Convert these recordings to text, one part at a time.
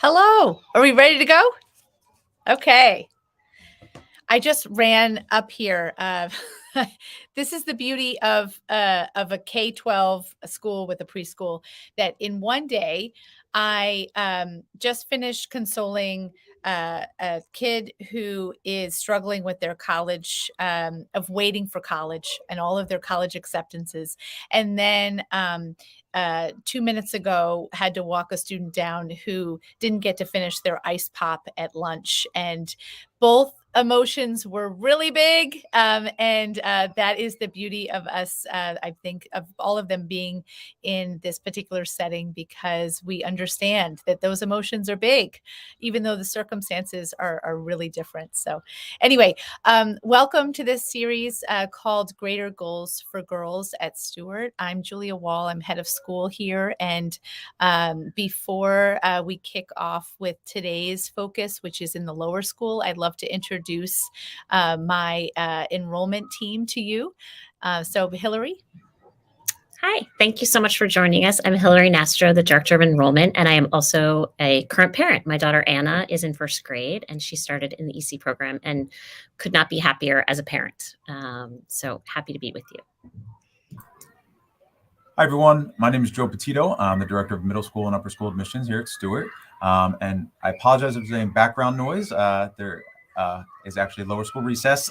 Hello. Are we ready to go? Okay. I just ran up here. This is the beauty of a K-12 school with a preschool, that in one day I just finished consoling a kid who is struggling with their college, of waiting for college and all of their college acceptances. And then 2 minutes ago, had to walk a student down who didn't get to finish their ice pop at lunch. And both emotions were really big. And that is the beauty of us, I think, of all of them being in this particular setting, because we understand that those emotions are big, even though the circumstances are really different. So anyway, welcome to this series called Greater Goals for Girls at Stuart. I'm Julia Wall. I'm head of school here. And before we kick off with today's focus, which is in the lower school, I'd love to introduce my enrollment team to you. So Hillary. Hi, thank you so much for joining us. I'm Hillary Nastro, the Director of Enrollment, and I am also a current parent. My daughter Anna is in first grade, and she started in the EC program and could not be happier as a parent. So happy to be with you. Hi, everyone. My name is Joe Petito. I'm the Director of Middle School and Upper School Admissions here at Stuart. And I apologize if there's any background noise. There is actually lower school recess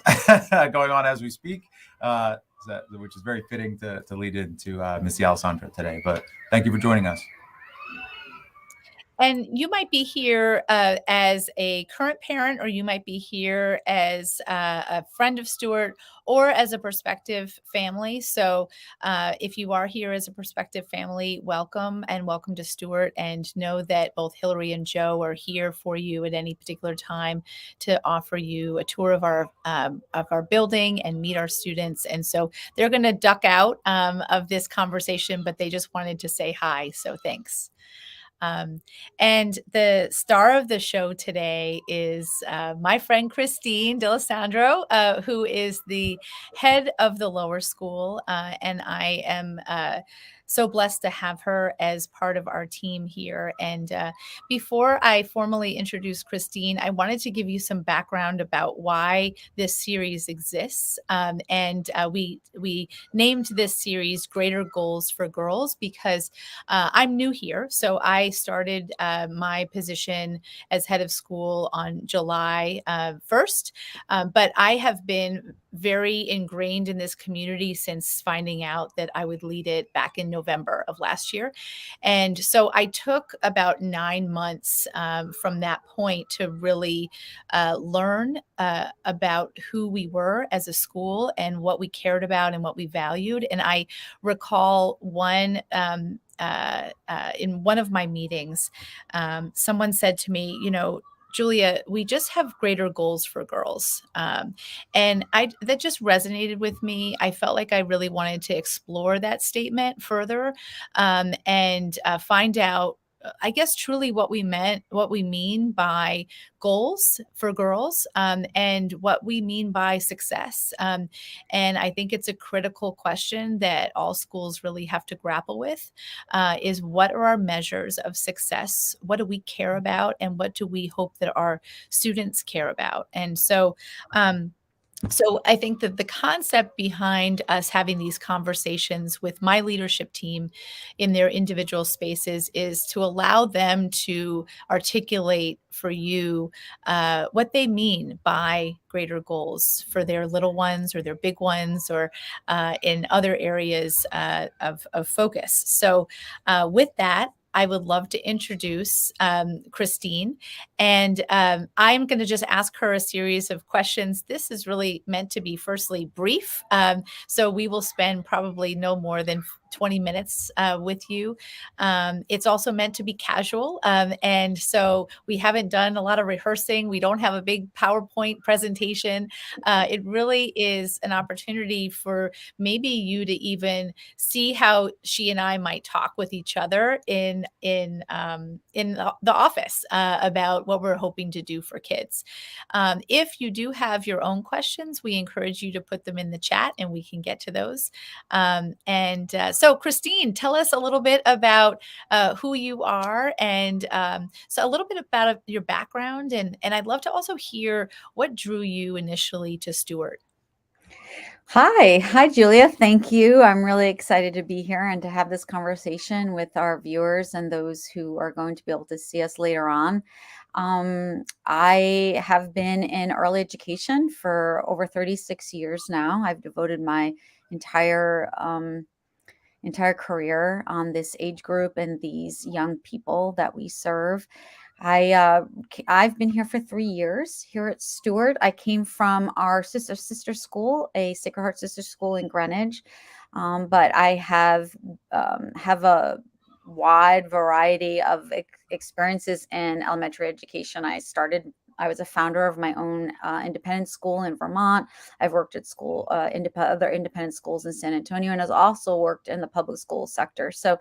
going on as we speak, which is very fitting to lead into Miss Alessandra today. But thank you for joining us. And you might be here as a current parent, or you might be here as a friend of Stuart, or as a prospective family. So if you are here as a prospective family, welcome, and welcome to Stuart. And know that both Hillary and Joe are here for you at any particular time to offer you a tour of our building and meet our students. And so they're going to duck out of this conversation, but they just wanted to say hi. So thanks. And the star of the show today is my friend Christine D'Alessandro, who is the head of the lower school. And I am so blessed to have her as part of our team here. And before I formally introduce Christine, I wanted to give you some background about why this series exists. And we named this series Greater Goals for Girls because I'm new here. So I started my position as head of school on July 1st. But I have been very ingrained in this community since finding out that I would lead it back in November of last year. And so I took about 9 months from that point to really learn about who we were as a school and what we cared about and what we valued. And I recall in one of my meetings, someone said to me, Julia, we just have greater goals for girls. And that just resonated with me. I felt like I really wanted to explore that statement further and find out, I guess, truly what we mean by goals for girls, and what we mean by success. And I think it's a critical question that all schools really have to grapple with, is what are our measures of success? What do we care about? And what do we hope that our students care about? And so, so I think that the concept behind us having these conversations with my leadership team in their individual spaces is to allow them to articulate for you what they mean by greater goals for their little ones or their big ones, or in other areas of focus. So with that, I would love to introduce Christine, and I'm going to just ask her a series of questions. This is really meant to be, firstly, brief. So we will spend probably no more than 20 minutes with you. It's also meant to be casual. And so we haven't done a lot of rehearsing. We don't have a big PowerPoint presentation. It really is an opportunity for maybe you to even see how she and I might talk with each other in the office about what we're hoping to do for kids. If you do have your own questions, we encourage you to put them in the chat and we can get to those. So, Christine, tell us a little bit about who you are, and so a little bit about your background, and I'd love to also hear what drew you initially to Stuart. Hi, Julia. Thank you. I'm really excited to be here and to have this conversation with our viewers and those who are going to be able to see us later on. I have been in early education for over 36 years now. I've devoted my entire career on this age group and these young people that we serve. I've been here for 3 years here at Stuart. I came from our sister school, a Sacred Heart Sister School in Greenwich, but I have a wide variety of experiences in elementary education. I was a founder of my own independent school in Vermont. I've worked at other independent schools in San Antonio, and has also worked in the public school sector. So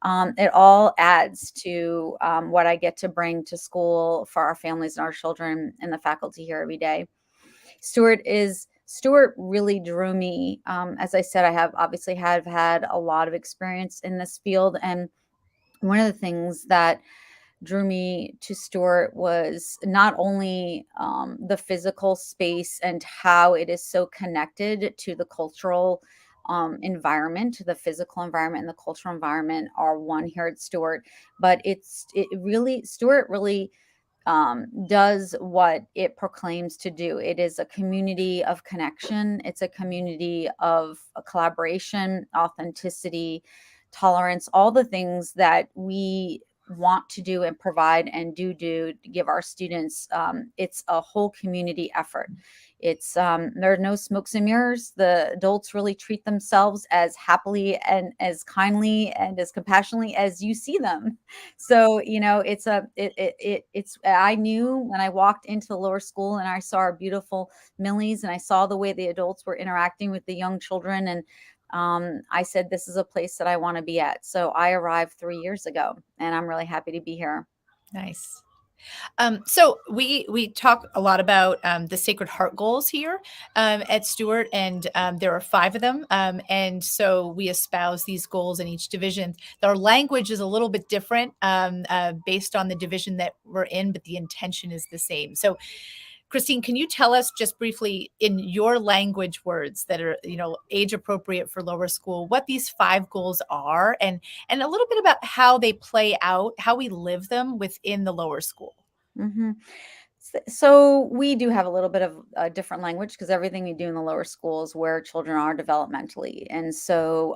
it all adds to what I get to bring to school for our families and our children and the faculty here every day. Stuart really drew me. As I said, I have had a lot of experience in this field, and one of the things that drew me to Stuart was not only the physical space and how it is so connected to the cultural environment, the physical environment and the cultural environment are one here at Stuart, but Stuart really does what it proclaims to do. It is a community of connection. It's a community of collaboration, authenticity, tolerance, all the things that we want to do and provide and do to give our students. It's a whole community effort. There are no smokes and mirrors. The adults really treat themselves as happily and as kindly and as compassionately as you see them. So, I knew when I walked into the lower school and I saw our beautiful Millies and I saw the way the adults were interacting with the young children, and I said, this is a place that I want to be at. So I arrived 3 years ago, and I'm really happy to be here. Nice. So we talk a lot about the Sacred Heart goals here at Stuart, and there are 5 of them. And so we espouse these goals in each division. Our language is a little bit different based on the division that we're in, but the intention is the same. So, Christine, can you tell us just briefly in your language words that are, age appropriate for lower school, what these 5 goals are, and a little bit about how they play out, how we live them within the lower school? Mm-hmm. So we do have a little bit of a different language because everything we do in the lower school is where children are developmentally. And so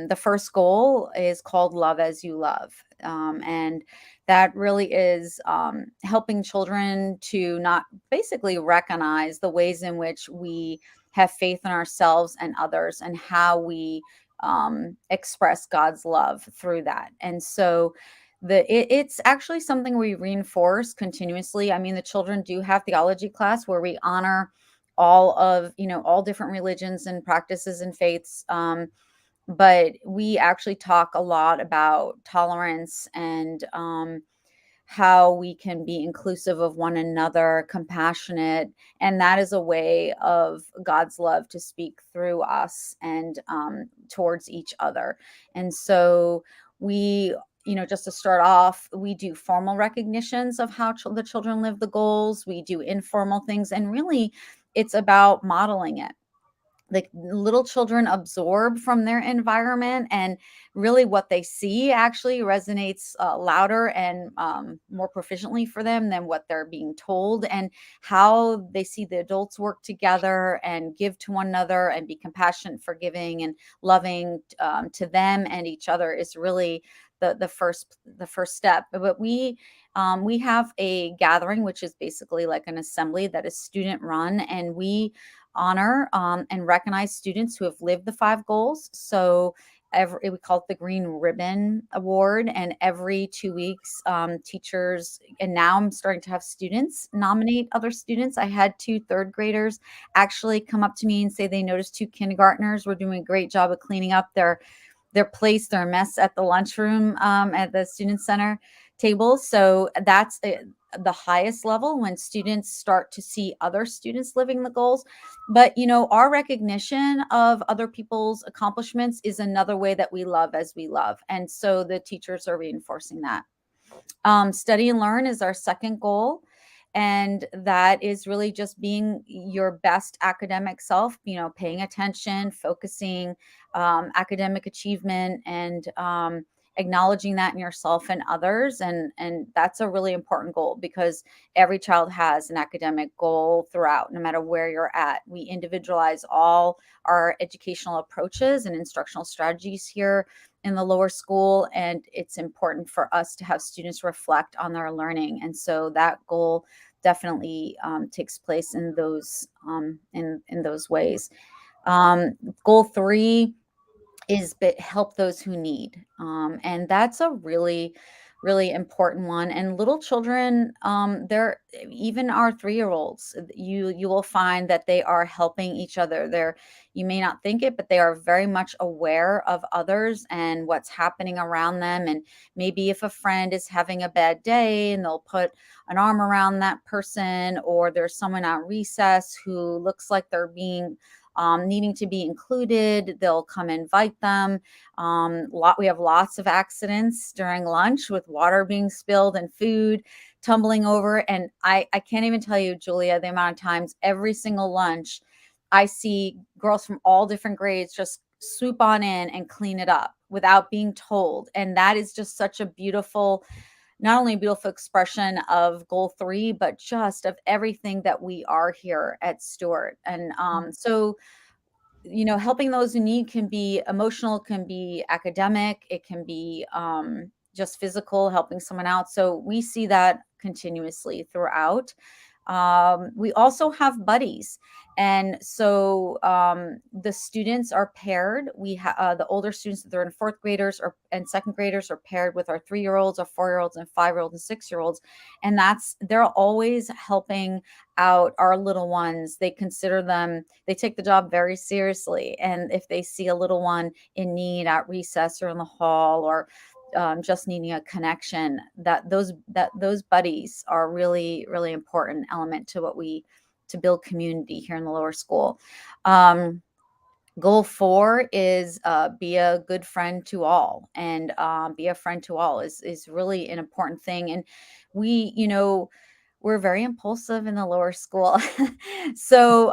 the first goal is called Love as You Love. And that really is helping children to not basically recognize the ways in which we have faith in ourselves and others and how we express God's love through that. And so it's actually something we reinforce continuously. I mean, the children do have theology class where we honor all different religions and practices and faiths. But we actually talk a lot about tolerance and how we can be inclusive of one another, compassionate, and that is a way of God's love to speak through us and towards each other. And so we, just to start off, we do formal recognitions of how the children live the goals. We do informal things, and really, it's about modeling it. Like, little children absorb from their environment, and really what they see actually resonates louder and more proficiently for them than what they're being told. And how they see the adults work together and give to one another and be compassionate, forgiving, and loving to them and each other is really the first step. But we have a gathering, which is basically like an assembly that is student run, and we honor and recognize students who have lived the 5 goals. So we call it the Green Ribbon Award, and every 2 weeks, teachers, and now I'm starting to have students nominate other students. I had 2 third graders actually come up to me and say they noticed 2 kindergartners were doing a great job of cleaning up their place, their mess at the lunchroom at the student center tables. So that's the highest level, when students start to see other students living the goals. But our recognition of other people's accomplishments is another way that we love as we love, and so the teachers are reinforcing that. Study and learn is our second goal. And that is really just being your best academic self, paying attention, focusing, academic achievement, and acknowledging that in yourself and others. And that's a really important goal, because every child has an academic goal throughout, no matter where you're at. We individualize all our educational approaches and instructional strategies here in the lower school, and it's important for us to have students reflect on their learning. And so that goal definitely takes place in those in those ways. Goal 3 is help those who need, and that's a really important one. And little children, they're, even our 3-year-olds, you will find that they are helping each other. You may not think it, but they are very much aware of others and what's happening around them. And maybe if a friend is having a bad day, and they'll put an arm around that person, or there's someone at recess who looks like they're being needing to be included, they'll come invite them. We have lots of accidents during lunch, with water being spilled and food tumbling over. And I can't even tell you, Julia, the amount of times every single lunch I see girls from all different grades just swoop on in and clean it up without being told. And that is just such a beautiful, not only a beautiful expression of goal 3, but just of everything that we are here at Stuart. And so helping those who need can be emotional, can be academic, it can be just physical, helping someone out. So we see that continuously throughout. We also have buddies. And so the students are paired. The older students, that they're in 4th graders and 2nd graders, are paired with our 3-year-olds, our 4-year-olds, and 5-year-olds, and 6-year-olds. And they're always helping out our little ones. They take the job very seriously. And if they see a little one in need at recess or in the hall, or just needing a connection, those buddies are really, really important element to build community here in the lower school. Goal 4 is be a good friend to all, and be a friend to all is really an important thing. And we're very impulsive in the lower school. So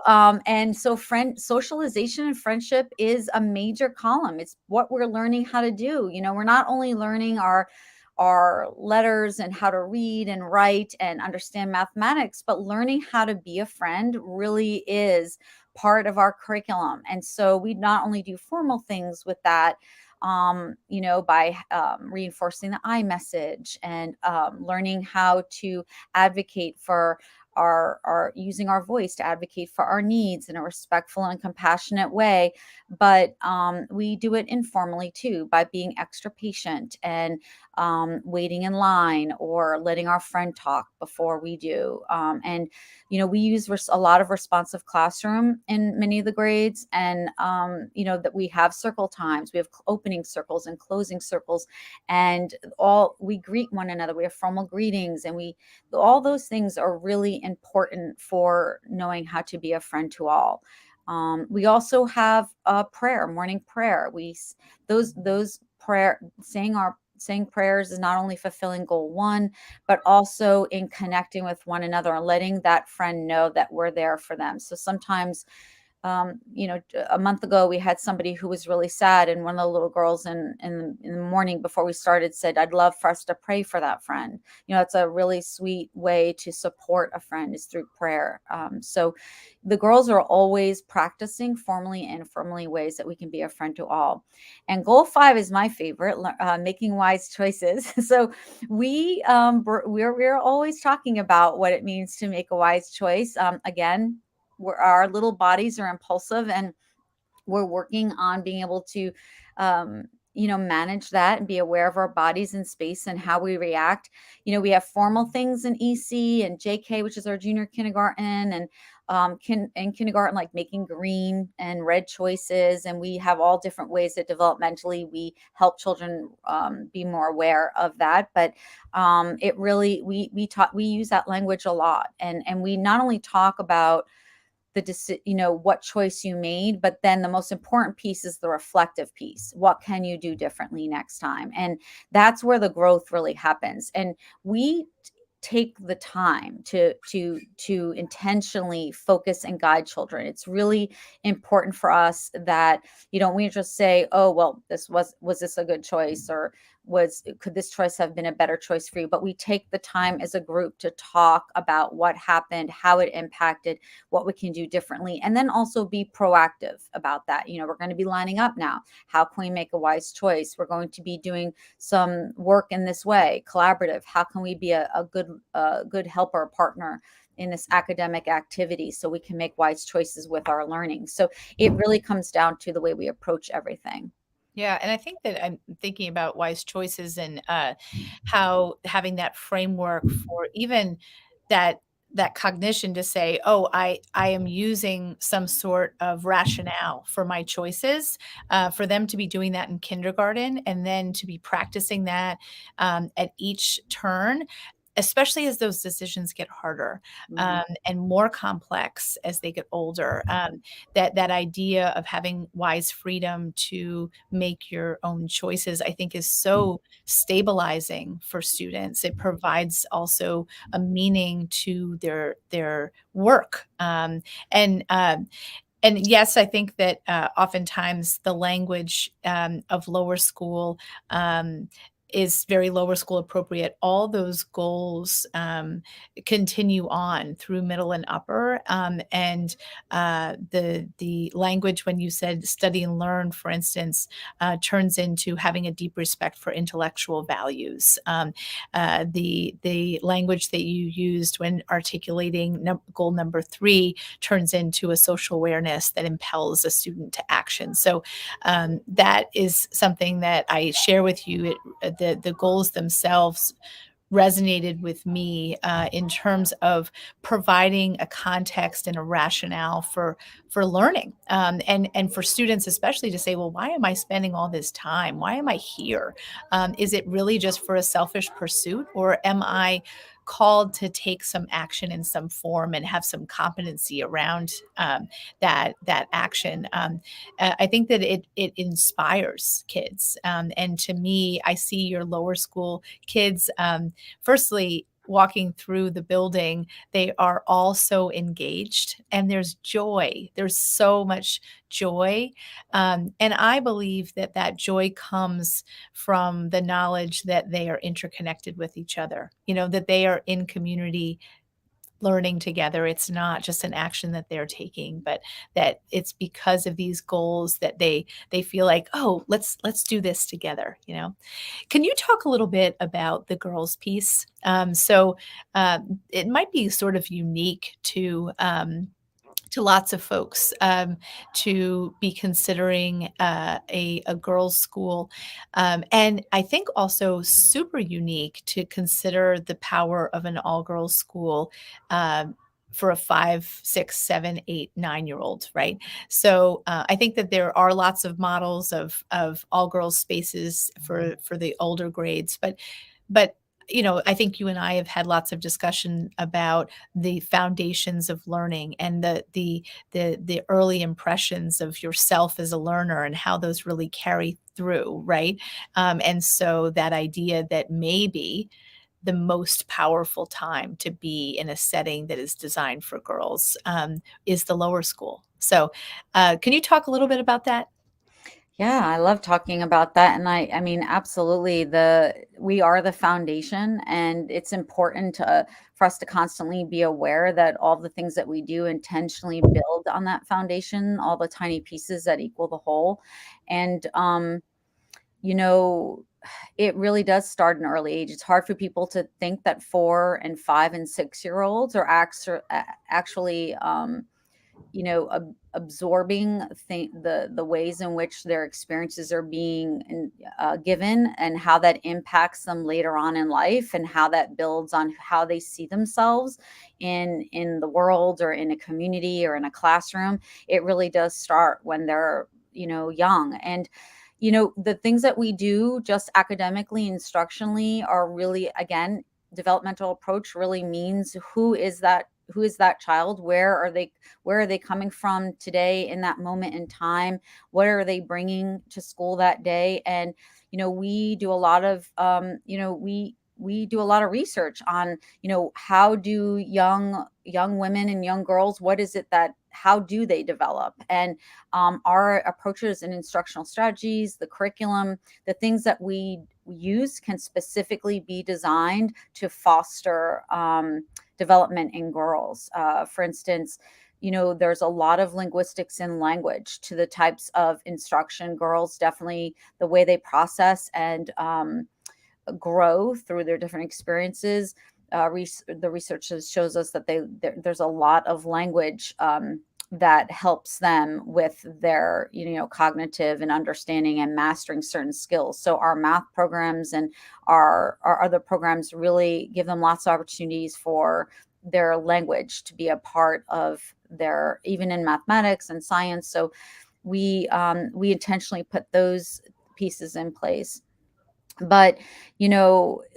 socialization and friendship is a major column. It's what we're learning how to do. We're not only learning our letters and how to read and write and understand mathematics, but learning how to be a friend really is part of our curriculum. And so we not only do formal things with that, by reinforcing the I message, and learning how to advocate for our using our voice to advocate for our needs in a respectful and compassionate way. But we do it informally too, by being extra patient and waiting in line, or letting our friend talk before we do. And we use a lot of responsive classroom in many of the grades. And that we have circle times, we have opening circles and closing circles, and we greet one another, we have formal greetings, and all those things are really important for knowing how to be a friend to all. We also have a morning prayer. Those prayer saying prayers is not only fulfilling goal 1, but also in connecting with one another and letting that friend know that we're there for them. So sometimes, a month ago, we had somebody who was really sad, and one of the little girls in the morning before we started said, "I'd love for us to pray for that friend." It's a really sweet way to support a friend, is through prayer. So the girls are always practicing formally and informally ways that we can be a friend to all. And goal 5 is my favorite, making wise choices. So we're always talking about what it means to make a wise choice. Again, our little bodies are impulsive, and we're working on being able to manage that and be aware of our bodies in space and how we react. We have formal things in EC and JK, which is our junior kindergarten, and in kindergarten, like making green and red choices. And we have all different ways that developmentally we help children be more aware of that. But it really, we use that language a lot. And we not only talk about what choice you made, but then the most important piece is the reflective piece. What can you do differently next time? And that's where the growth really happens. And we take the time to intentionally focus and guide children. It's really important for us that we just say, oh well, this was this a good choice, or could this choice have been a better choice for you? But we take the time as a group to talk about what happened, how it impacted, what we can do differently, and then also be proactive about that. We're going to be lining up now. How can we make a wise choice? We're going to be doing some work in this way, collaborative. How can we be a good helper, partner in this academic activity, so we can make wise choices with our learning? So it really comes down to the way we approach everything. Yeah, and I think that I'm thinking about wise choices and how having that framework for even that cognition to say, oh, I am using some sort of rationale for my choices, for them to be doing that in kindergarten and then to be practicing that at each turn. Especially as those decisions get harder and more complex as they get older, that idea of having wise freedom to make your own choices, I think, is so stabilizing for students. It provides also a meaning to their work, and yes, I think that oftentimes the language of lower school is very lower school appropriate. All those goals continue on through middle and upper, and the language, when you said study and learn, for instance, turns into having a deep respect for intellectual values. The language that you used when articulating goal number 3 turns into a social awareness that impels a student to action. So that is something that I share with you. The goals themselves resonated with me in terms of providing a context and a rationale for learning, and for students especially to say, well, why am I spending all this time? Why am I here? Is it really just for a selfish pursuit, or am I called to take some action in some form and have some competency around that action? I think that it inspires kids, and to me, I see your lower school kids. Firstly, walking through the building, they are all so engaged, and there's joy. There's so much joy. And I believe that that joy comes from the knowledge that they are interconnected with each other, that they are in community learning together. It's not just an action that they're taking, but that it's because of these goals that they feel like, oh, let's do this together. Can you talk a little bit about the girls piece? It might be sort of unique to lots of folks, to be considering a girls' school. And I think also super unique to consider the power of an all girls school. For a 5, 6, 7, 8, 9 year old, right? So I think that there are lots of models of all girls spaces for the older grades, but I think you and I have had lots of discussion about the foundations of learning and the early impressions of yourself as a learner and how those really carry through, right? And so that idea that maybe the most powerful time to be in a setting that is designed for girls is the lower school. So, can you talk a little bit about that? Yeah, I love talking about that. And I mean, absolutely, we are the foundation, and it's important for us to constantly be aware that all the things that we do intentionally build on that foundation, all the tiny pieces that equal the whole. And you know, it really does start an early age. It's hard for people to think that 4 and 5 and 6 year olds are actually absorbing the ways in which their experiences are being given, and how that impacts them later on in life, and how that builds on how they see themselves in the world, or in a community, or in a classroom. It really does start when they're young. And the things that we do just academically, instructionally, are really, again, developmental approach really means who is that child, where are they coming from today in that moment in time, what are they bringing to school that day. And we do a lot of we do a lot of research on how do young women and young girls, what is it that how do they develop. And our approaches and instructional strategies, the curriculum, the things that we use can specifically be designed to foster development in girls. For instance, there's a lot of linguistics in language to the types of instruction. Girls definitely, the way they process and grow through their different experiences. The research shows us that there's a lot of language that helps them with their cognitive and understanding and mastering certain skills. So our math programs and our other programs really give them lots of opportunities for their language to be a part of their, even in mathematics and science. So we intentionally put those pieces in place. But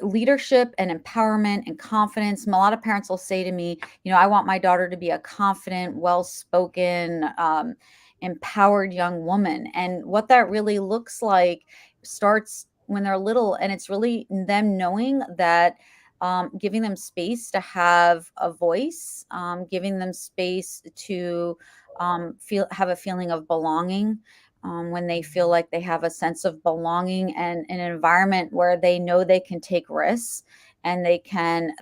leadership and empowerment and confidence, a lot of parents will say to me, I want my daughter to be a confident, well-spoken, empowered young woman. And what that really looks like starts when they're little, and it's really them knowing that, giving them space to have a voice, giving them space to have a feeling of belonging, when they feel like they have a sense of belonging, and an environment where they know they can take risks, and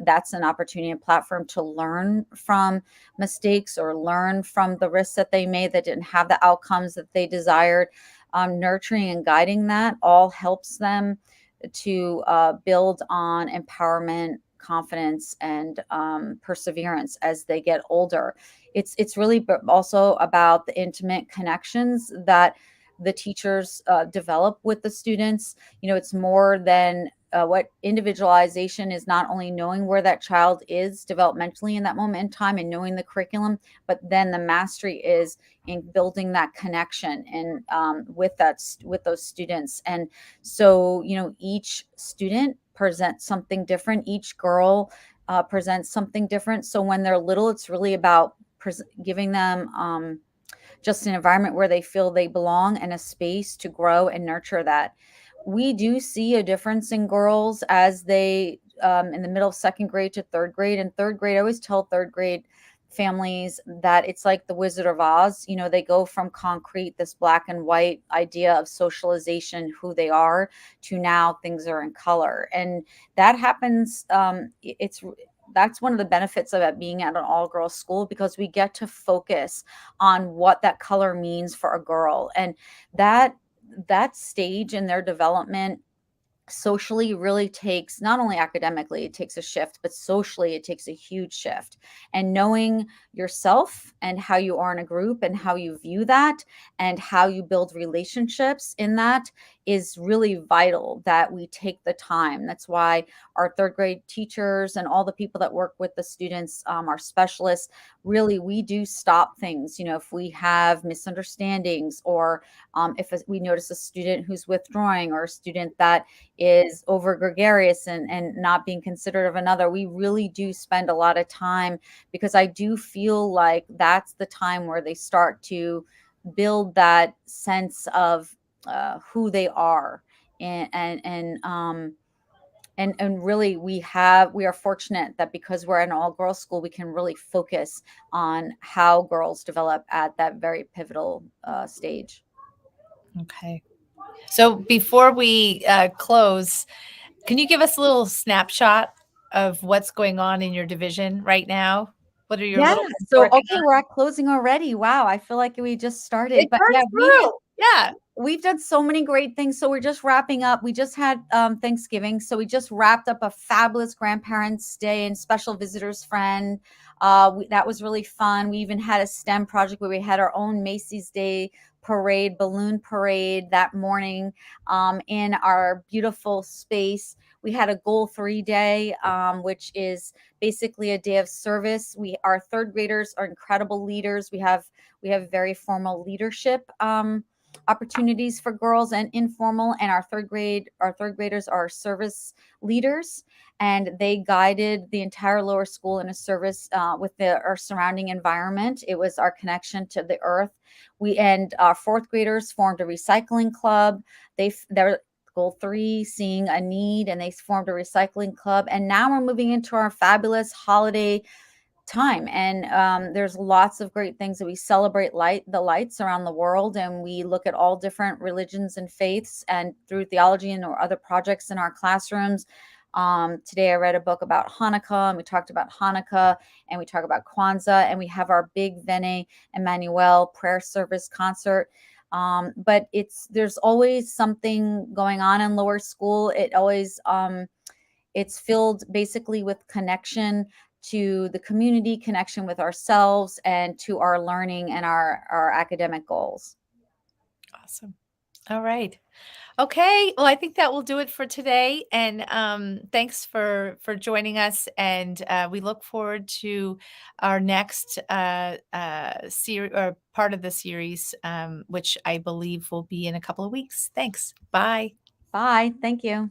that's an opportunity and platform to learn from mistakes, or learn from the risks that they made that didn't have the outcomes that they desired. Nurturing and guiding that all helps them to build on empowerment, confidence, and perseverance as they get older. It's really also about the intimate connections that the teachers develop with the students. It's more than what individualization is, not only knowing where that child is developmentally in that moment in time and knowing the curriculum, but then the mastery is in building that connection and with those students. And so each student presents something different. Each girl presents something different. So when they're little, it's really about giving them just an environment where they feel they belong, and a space to grow and nurture that. We do see a difference in girls as they in the middle of second grade to third grade. In third grade, I always tell third grade families that it's like the Wizard of Oz. They go from concrete, this black and white idea of socialization, who they are, to now things are in color. And that happens. That's one of the benefits of it being at an all-girls school, because we get to focus on what that color means for a girl. And that stage in their development socially really takes, not only academically it takes a shift, but socially it takes a huge shift. And knowing yourself and how you are in a group and how you view that and how you build relationships in that is really vital, that we take the time. That's why our third grade teachers and all the people that work with the students, our specialists, really, we do stop things. If we have misunderstandings, or if we notice a student who's withdrawing, or a student that is over gregarious and not being considerate of another, we really do spend a lot of time, because I do feel like that's the time where they start to build that sense of who they are. And really we are fortunate that because we're an all-girls school, we can really focus on how girls develop at that very pivotal stage. Okay. So before we close, can you give us a little snapshot of what's going on in your division right now? What are your Yeah. little So, working okay, on? we're at closing already. Wow. I feel like we just started, It but burns yeah, through. Yeah. We've done so many great things. So we're just wrapping up. We just had Thanksgiving. So we just wrapped up a fabulous grandparents' day and special visitors friend. That was really fun. We even had a STEM project where we had our own Macy's Day parade, balloon parade that morning in our beautiful space. We had a Goal 3 day, which is basically a day of service. Our third graders are incredible leaders. We have very formal leadership opportunities for girls and informal, and our third graders are service leaders, and they guided the entire lower school in a service with our surrounding environment. It was our connection to the earth. Our fourth graders formed a recycling club. They're Goal 3, seeing a need, and they formed a recycling club. And now we're moving into our fabulous holiday time, and there's lots of great things that we celebrate the lights around the world, and we look at all different religions and faiths, and through theology and or other projects in our classrooms. Today I read a book about Hanukkah, and we talked about Hanukkah, and we talk about Kwanzaa, and we have our big Vene Emmanuel prayer service concert. But there's always something going on in lower school. It's filled basically with connection to the community, connection with ourselves, and to our learning and our academic goals. Awesome. All right. Okay. Well, I think that will do it for today. And thanks for joining us. And we look forward to our next series or part of the series, which I believe will be in a couple of weeks. Thanks. Bye. Bye. Thank you.